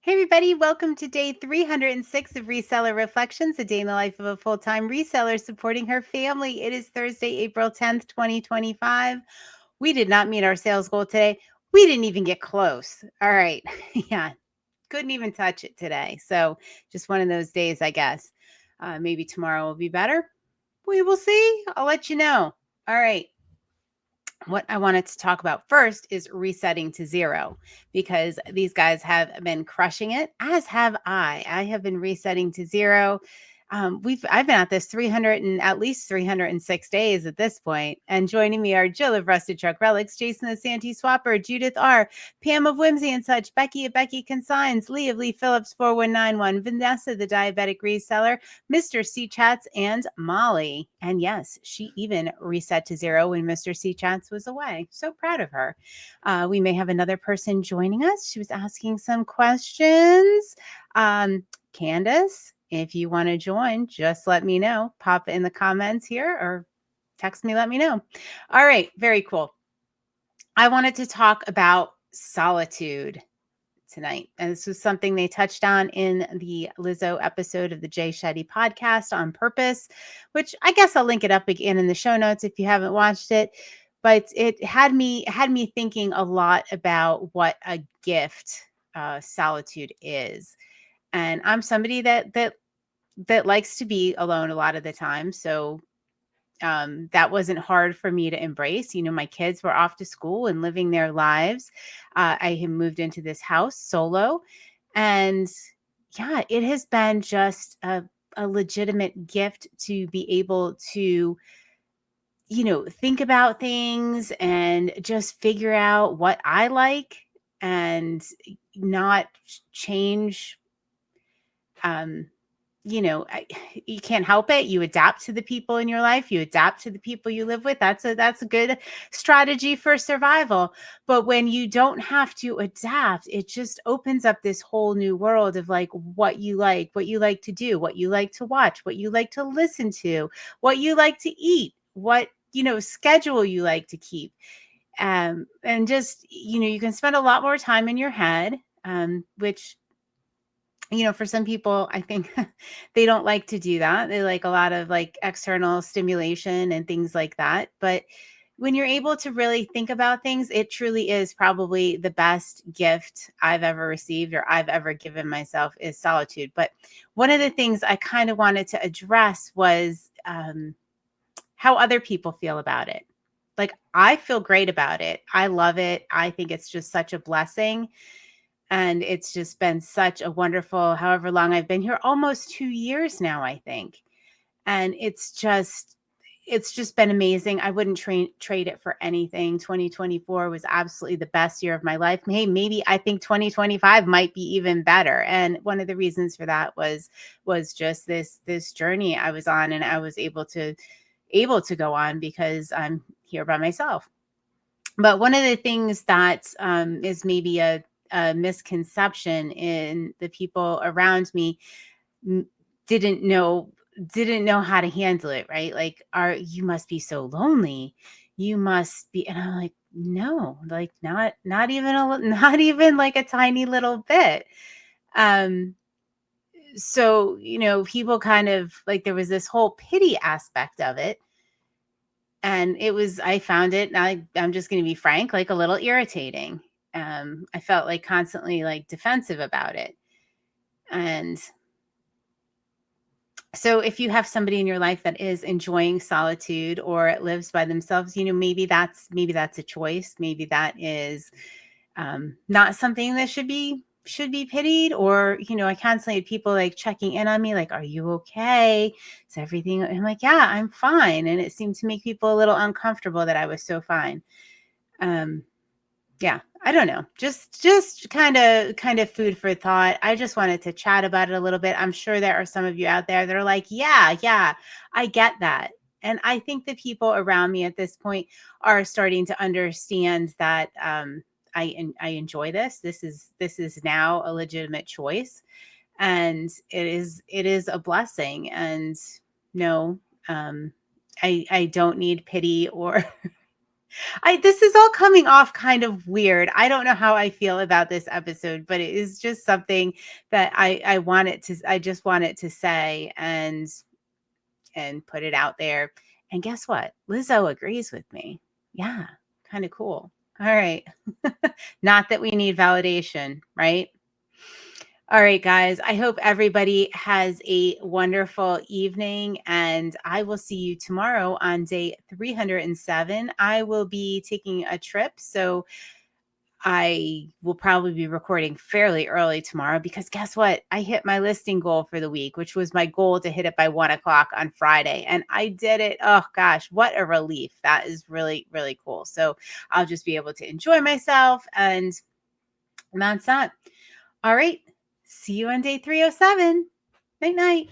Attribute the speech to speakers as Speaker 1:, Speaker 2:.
Speaker 1: Hey, everybody, welcome to day 306 of Reseller Reflections, a day in the life of a full-time reseller supporting her family. It is Thursday, April 10th, 2025. We did not meet our sales goal today. We didn't even get close. All right. Yeah, couldn't even touch it today. So just one of those days, I guess. Maybe tomorrow will be better. We will see. I'll let you know. All right. What I wanted to talk about first is resetting to zero, because these guys have been crushing it, as have I. I have been resetting to zero. I've been at this 300 and at least 306 days at this point. And joining me are Jill of Rusted Truck Relics, Jason the Santee Swapper, Judith R, Pam of Whimsy and Such, Becky of Becky Consigns, Lee of Lee Phillips 4191, Vanessa the Diabetic Reseller, Mr. C Chats, and Molly. And yes, she even reset to zero when Mr. C Chats was away. So proud of her. We may have another person joining us. She was asking some questions. Candace, if you want to join, just let me know. Pop it in the comments here or text me, let me know. All right, very cool. I wanted to talk about solitude tonight. And this was something they touched on in the LIZZO episode of the Jay Shetty podcast on purpose, which I guess I'll link it up again in the show notes if you haven't watched it. But it had me thinking a lot about what a gift solitude is. And I'm somebody that likes to be alone a lot of the time. So that wasn't hard for me to embrace. You know, my kids were off to school and living their lives. I had moved into this house solo. And yeah, it has been just a legitimate gift to be able to, you know, think about things and just figure out what I like and not change. You know, you can't help it. You adapt to the people in your life. You adapt to the people you live with. That's a good strategy for survival. But when you don't have to adapt, it just opens up this whole new world of like what you like to do, what you like to watch, what you like to listen to, what you like to eat, what, you know, schedule you like to keep. And just, you know, you can spend a lot more time in your head, which, you know, for some people, I think they don't like to do that. They like a lot of like external stimulation and things like that. But when you're able to really think about things, it truly is probably the best gift I've ever received or I've ever given myself is solitude. But one of the things I kind of wanted to address was how other people feel about it. Like, I feel great about it. I love it. I think it's just such a blessing. And it's just been such a wonderful, however long I've been here, almost 2 years now, I think. And it's just been amazing. I wouldn't trade it for anything. 2024 was absolutely the best year of my life. Hey, maybe I think 2025 might be even better. And one of the reasons for that was just this journey I was on, and I was able to go on because I'm here by myself. But one of the things that is maybe a misconception in the people around me didn't know how to handle it, right? Like, you must be so lonely. You must be, and I'm like, no, like not even not even like a tiny little bit. So, you know, people kind of like, there was this whole pity aspect of it. And I found it, I'm just going to be frank, like a little irritating. I felt like constantly like defensive about it. And so if you have somebody in your life that is enjoying solitude or lives by themselves, you know, maybe that's a choice. Maybe that is not something that should be pitied. Or, you know, I constantly had people like checking in on me, like, are you okay? Is everything? I'm like, yeah, I'm fine. And it seemed to make people a little uncomfortable that I was so fine. Yeah, I don't know. Just kind of food for thought. I just wanted to chat about it a little bit. I'm sure there are some of you out there that are like, yeah, I get that. And I think the people around me at this point are starting to understand that I enjoy this. This is now a legitimate choice, and it is a blessing. And no, I don't need pity or This is all coming off kind of weird. I don't know how I feel about this episode, but it is just something that I just wanted to say and put it out there. And guess what? Lizzo agrees with me. Yeah, kind of cool. All right. Not that we need validation, right? All right, guys. I hope everybody has a wonderful evening, and I will see you tomorrow on day 307. I will be taking a trip, so I will probably be recording fairly early tomorrow because guess what? I hit my listing goal for the week, which was my goal to hit it by 1 o'clock on Friday. And I did it. Oh gosh, what a relief. That is really, really cool. So I'll just be able to enjoy myself and that's that. All right. See you on day 307. Night night.